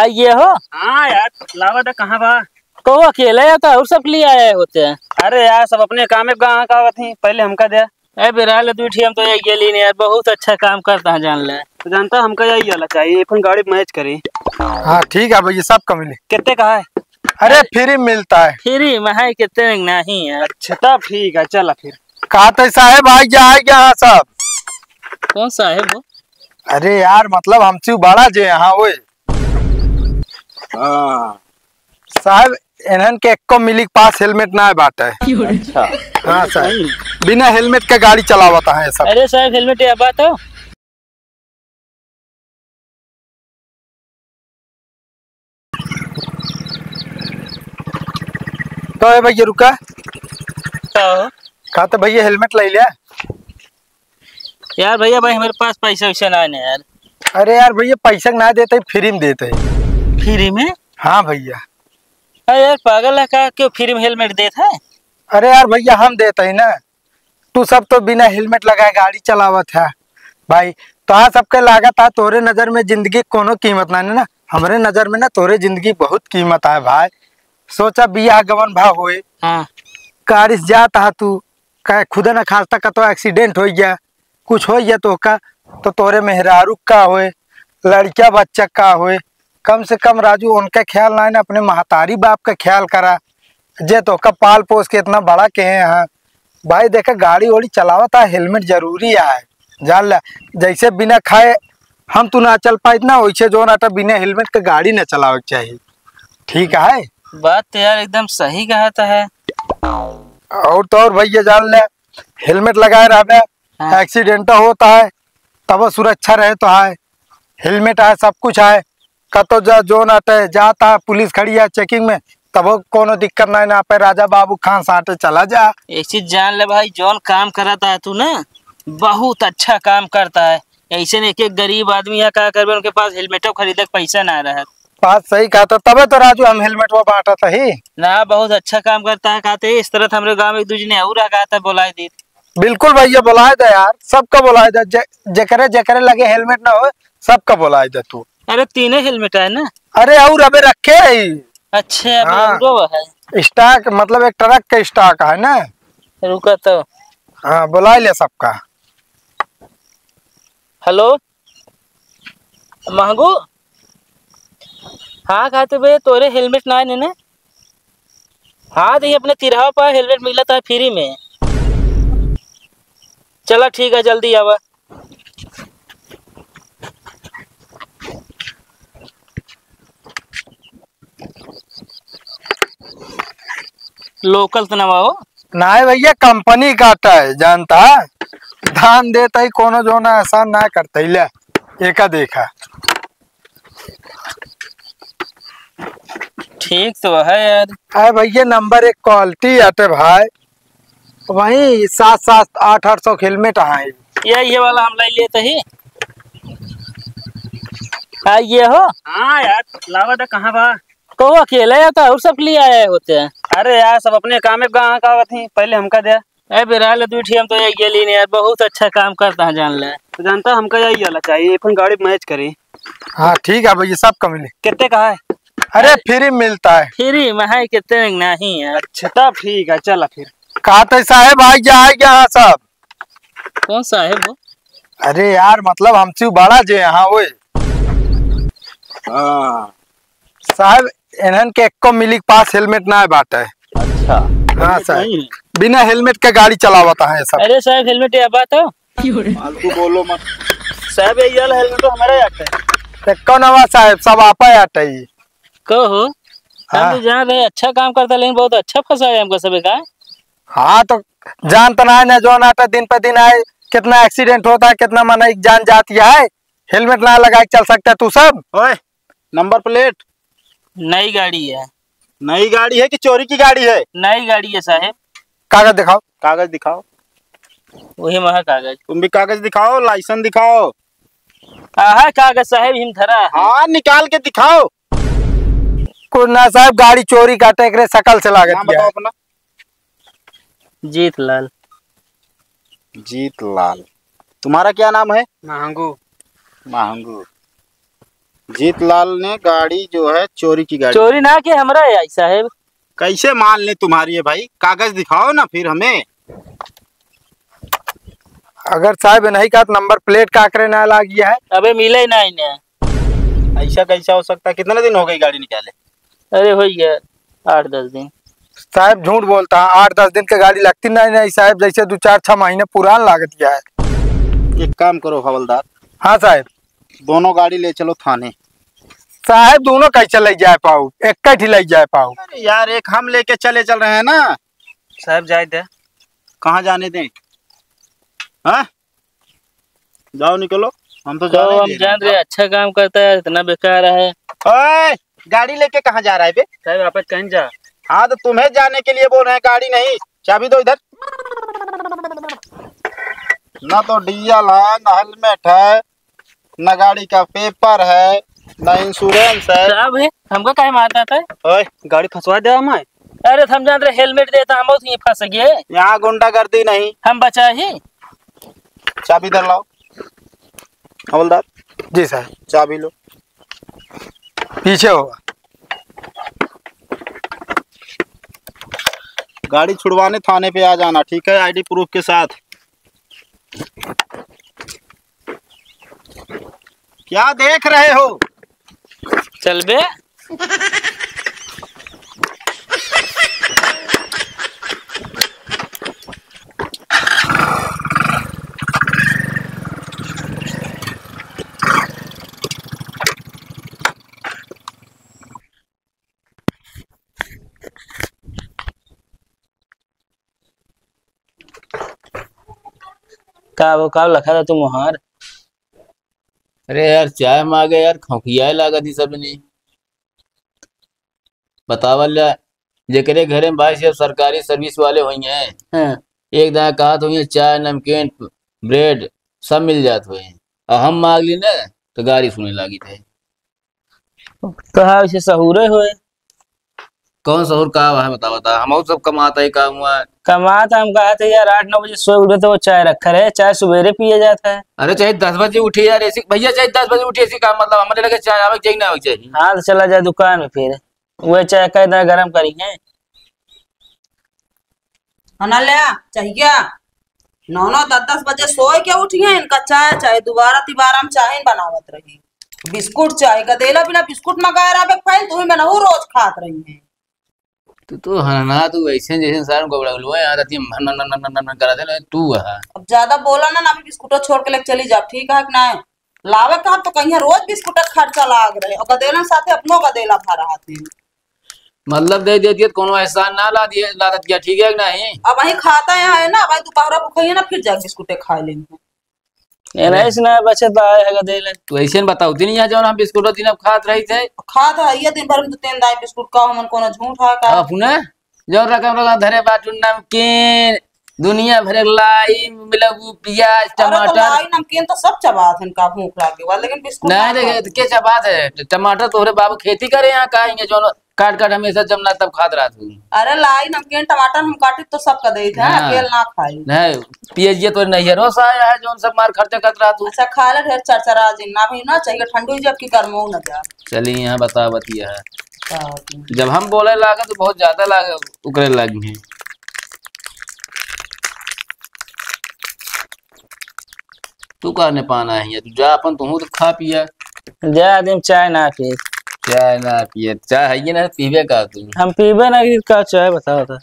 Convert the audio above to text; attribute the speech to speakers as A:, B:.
A: ये हो।
B: हाँ यार, लावा था कहाँ बा?
A: तो अकेले आता और सब लिए आए होते हैं।
B: अरे यार, सब अपने काम में कहाँ कहाँ थी, पहले हमका दे।
A: अरे बिराल दूठी हम तो ये गेली नहीं यार, बहुत अच्छा काम करता है जान ले।
B: तो जानता हमका यही वाला चाहिए, अपन गाड़ी मैच करी।
C: हाँ ठीक है भैया, सब का मिले।
B: कितने का है?
C: अरे फ्री मिलता है।
A: फ्री में है कितने नहीं यार।
B: अच्छा तब ठीक है, चला फिर।
C: कहा तो साहेब आ गया यहाँ सब।
A: कौन सा है वो?
C: अरे यार मतलब हमसे बड़ा जे यहाँ वो साहब, इन्हन के एको मिली के पास हेलमेट ना है बात है।
B: अच्छा।
C: हाँ साहब, बिना हेलमेट के गाड़ी चलावता है सब।
A: अरे साहब हेलमेट या बात हो।
C: तो भैया रुका।
A: तो
C: कहा तो भैया हेलमेट ले लिया।
A: यार भैया भाई हमारे पास पैसा वैसा ना है यार।
C: अरे यार भैया पैसा ना देते फ्री में देते।
A: फ्री में?
C: हाँ भैया।
A: अरे यार पागल है का, क्यों फ्री में हेलमेट देता है?
C: अरे यार भैया हम देते ही ना, तू सब तो बिना हेलमेट लगाए गाड़ी चलावत है भाई। तो हाँ सबके लागत है, तोरे नजर में जिंदगी कोनो कीमत ना ना, हमारे नजर में ना तोरे जिंदगी बहुत कीमत है भाई। सोचा बिया गवन भाव हुए।
A: हाँ।
C: गाड़ी से जाता है तू, कहे खुदा न खास्ता का तो एक्सीडेंट हो गया, कुछ हो गया तो का, तो तोरे मेहरारू का होए, लड़किया बच्चा का होए, कम से कम राजू उनका ख्याल ना है, अपने महतारी बाप का ख्याल करा। जे तो का पाल पोस के इतना बड़ा के हैं यहाँ भाई। देखा गाड़ी वाड़ी चलावता है, हेलमेट जरूरी है जान ला। जैसे बिना खाए हम तू ना चल पाए ना, वैसे जो ना बिना हेलमेट के गाड़ी ना चलावे चाहिए। ठीक है
A: बात तो यार एकदम सही कहता है।
C: और तो और भैया जान ले, हेलमेट लगाए रहे
A: हाँ।
C: एक्सीडेंट होता है तब सुरक्षा रहे तो है। हेलमेट है सब कुछ है। कतो जो नाटे जाता है पुलिस खड़ी है चेकिंग में, तब कोनो दिक्कत नहीं ना पे राजा बाबू खान साटे चला जा।
A: एक चीज जान ले भाई, जौन काम कराता है तू ना बहुत अच्छा काम करता है। ऐसे नहीं एक गरीब आदमी है क्या करबे, उनके पास हेलमेटो खरीदे के पैसा ना रहा।
C: बात सही कहा तो तबे तो राजू हम हेलमेट वो बांटा था ही
A: ना। बहुत अच्छा काम करता है कहते इस तरह हमारे गांव में एक दूसरे और कहता है बोलाई दी।
C: बिल्कुल भैया बुलाए दे यार, सबका बुलाए दे। जकरे जकरे लगे हेलमेट ना हो सबका बुलाए दे तू।
A: अरे तीनों हेलमेट है ना?
C: अरे और अबे रखे है।
A: अच्छे अभी
C: हाँ।
A: वो है
C: स्टॉक, मतलब एक ट्रक का स्टॉक है ना।
A: रुका तो।
C: हाँ बुला ले सबका।
A: हेलो महंगू। हाँ कहते भैया तोरे हेलमेट ना है ना? हाँ देखिए अपने तिरहा पर हेलमेट मिला था फ्री में। चला ठीक है जल्दी आवा। लोकल तो ना हो
C: ना है भैया, कंपनी काटा है जानता है। धान देता ही कोनो जो ना ऐसा ना करता ही ले एका देखा।
A: ठीक तो है यार।
C: अरे भैया नंबर एक क्वालिटी आते भाई, वही 7-7 8-8 सौ हेलमेट है।
A: ये वाला हम ले लिए ही। ये हो।
B: हाँ यार, लावा था कहाँ बा?
A: तो अकेले आता और सब लिए आए होते हैं।
B: अरे यार, सब अपने काम में कहाँ कहाँ थी, पहले हमका दे।
A: अरे बिराल दूठी हम तो ये गेली नहीं यार, बहुत अच्छा काम करता है जान ले।
B: तो जानता हमका यही वाला चाहिए, अपन गाड़ी मैच करी।
C: हाँ ठीक है भैया, सब का मिले।
B: कितने का है?
C: अरे फ्री मिलता है।
A: फ्री में है कितने नहीं यार।
B: अच्छा तब ठीक है, चला फिर।
C: कहा तो साहेब आ गया सब।
A: कौन सा है वो?
C: अरे यार मतलब हमसे बड़ा जे यहाँ वो साहब, इन्हन के एको मिली के पास हेलमेट ना है बात है।
B: अच्छा।
C: हाँ साहब, बिना हेलमेट के गाड़ी चलावता है सब।
A: अरे साहब हेलमेट या बात हो।
B: फालतू बोलो मत साहब, ये वाला हेलमेट तो हमारा आता है।
C: एको नवा साहब, सब आपा आटा ही
A: कहो।
C: हाँ।
A: हम तो जान रहे अच्छा काम करता लेकिन बहुत अच्छा फंसाया हमको सब का।
C: हाँ तो जानता ना है ना, जो नाटा दिन पे दिन आए कितना एक्सीडेंट होता है, कितना माना जान जाती है। हेलमेट ना लगा के चल सकता है तू सब।
B: ओए, नंबर प्लेट
A: नई गाड़ी है।
B: नई गाड़ी है कि चोरी की गाड़ी है?
A: नई गाड़ी है साहब।
C: कागज दिखाओ।
B: कागज दिखाओ।
A: वही महा कागज।
B: तुम भी कागज दिखाओ, लाइसेंस दिखाओ।
A: कहा कागज साहब हिम धरा है।
B: हाँ निकाल के दिखाओ।
C: कुछ ना साहब, गाड़ी चोरी का टेकरे सकल से लागत
B: नाम बताओ अपना।
A: जीत लाल।
B: जीत लाल। तुम्हारा क्या नाम है? महंगू। महंगू। जीतलाल ने गाड़ी जो है चोरी की गाड़ी।
A: चोरी ना कि हमरा है आई साहब।
B: कैसे मान ले तुम्हारी है भाई? कागज दिखाओ ना फिर हमें।
C: अगर साहब नहीं का तो नंबर प्लेट का करे ना ला गया है।
A: अबे मिले ना इन्हें।
B: ऐसा कैसा हो सकता है? कितने दिन हो गई गाड़ी निकाले?
A: अरे हो गया 8-10 दिन।
C: साहब झूठ बोलता है, 8-10 दिन की गाड़ी लगती नहीं साहब, जैसे 2-4-6 महीने पुरान लागत गया है।
B: एक काम करो हवलदार,
C: हाँ साहब।
B: दोनों गाड़ी ले चलो थाने।
C: साहब दोनों कैसे ले जाए पाऊ, एक ही ले जाए पाऊ।
B: अरे यार एक हम लेके चल रहे हैं ना।
A: साहब जाए दे।
B: कहाँ जाने दें? हाँ जाओ निकलो, हम तो
A: तो
B: जाने
A: हम
B: दे
A: जान
B: रहे
A: रहे अच्छा काम करता है, इतना बेकार है।
B: हैं। ओए गाड़ी लेके कहाँ जा रहा है बे?
A: साहब वापस कहीं जा।
B: हाँ तो तुम्हें जाने के लिए बोल रहे हैं, गाड़ी नहीं। चाबी दो इधर। ना तो डीजल है, ना हेलमेट है, ना गाड़ी का पेपर है, ना इंश्योरेंस है।
A: साहब है हमको काहे मारता था?
B: ओए गाड़ी फंसवा दे हमें।
A: अरे हम जान रहे हेलमेट देता हम बहुत फंस गए।
B: यहाँ गुंडागर्दी नहीं।
A: हम बचा ही।
B: चाबी इधर लाओ हवलदार।
C: जी साहब।
B: चाबी लो।
C: पीछे होगा।
B: गाड़ी छुड़वाने थाने पे आ जाना, ठीक है? आईडी प्रूफ के साथ। क्या देख रहे हो?
A: चल बे। का वो का लखा था तू मोहर?
D: अरे यार चाय मांगे यार, खौखिया लागत ही सब नहीं बतावल जा। जेकरे घरे में भाई सब सरकारी सर्विस वाले हुई हैं,
A: हाँ।
D: एक दाना कहा तो हुई चाय नमकीन ब्रेड सब मिल जात हुए हैं, और हम मांग ली ना तो गाड़ी सुने लगी थे।
A: कहा उसे सहूरे हुए।
D: कौन सहूर का है बता बता, हम सब कमाता ही काम हुआ।
A: कमाता हम कहा था यार 8-9 बजे सोए उठे तो वो चाय रखा रहे, चाय सवेरे पिए जाता है।
D: अरे चाहे 10 बजे उठे यार, ऐसी भैया चाहे 10 बजे उठे, ऐसी काम मतलब हमारे लगे चाय आवे चाहिए ना आवे चाहिए।
A: हाँ तो चला जाए दुकान में, फिर वो चाय का इतना गर्म करी है।
E: लिया चाहिए 9-9 10-10 बजे सोए के उठी है, इनका चाय चाहे दोबारा तिबारा हम चाय बनावत रही। बिस्कुट चाय का देला बिना बिस्कुट मंगाए रहा फाइल तुम्हें मैं नहू रोज खात रही है।
D: तू हना तू ऐसे जैसे सारे को बड़ा लो यार, आती मन करा दे तू है।
E: अब ज्यादा बोला ना ना, बिस्कुट छोड़ के लेके चली जाओ, ठीक है कि नहीं? लावे का तो कहीं रोज बिस्कुट खर्चा लाग रहे और गदेला साथे अपनों गदेला भा रहा थे।
D: मतलब दे देती है कोनो एहसान ना ला दिए ला दिया, ठीक है कि नहीं?
E: अब वही खाता है ना, भाई दोपहर को खाइए ना, फिर जाके बिस्कुटे खा लेंगे।
A: ना बचत है देले।
D: तो ऐसे बताओ नहीं यहाँ जब हम बिस्कुट दिन अब खात रही थे।
E: खात है ये दिन भर में तो 3 दाई बिस्कुट का हमन कोनो झूठ है का?
D: अपने जो रकम रकम धरे बाटू नमकीन दुनिया भर लाई मिलबू प्याज
E: अरे तो
D: टमाटर।
E: लाई नमकीन तो सब चबात है, इनका भूख लागे वाला, लेकिन बिस्कुट
D: नहीं देखे क्या चबात है? टमाटर तोहरे बाबू खेती करे यहाँ का जो काट काट हमेशा जब ना तब खाद रहा तू।
E: अरे लाई नमकीन टमाटर हम काटी तो सब का दे थे,
D: हाँ।
E: अकेले ना खाई।
D: नहीं पियजिए तो नहीं रोस आया है जो सब मार खर्चे कर रहा तू।
E: अच्छा खा ले ढेर चरचरा जिन ना भी ना चाहिए, ठंडू जब की गर्मो न जा।
D: चलिए यहाँ बता बतिया है,
E: क्या होती है?
D: जब हम बोले लागे तो बहुत ज्यादा लागे उकरे लगी है। तू कहने पाना है तू जा अपन तू तो खा पिया।
A: जा आदमी चाय ना पिए।
D: चाय ना पिए, चाय है ना पीबे का तू।
A: हम पीबे ना, का चाय बताओ तो।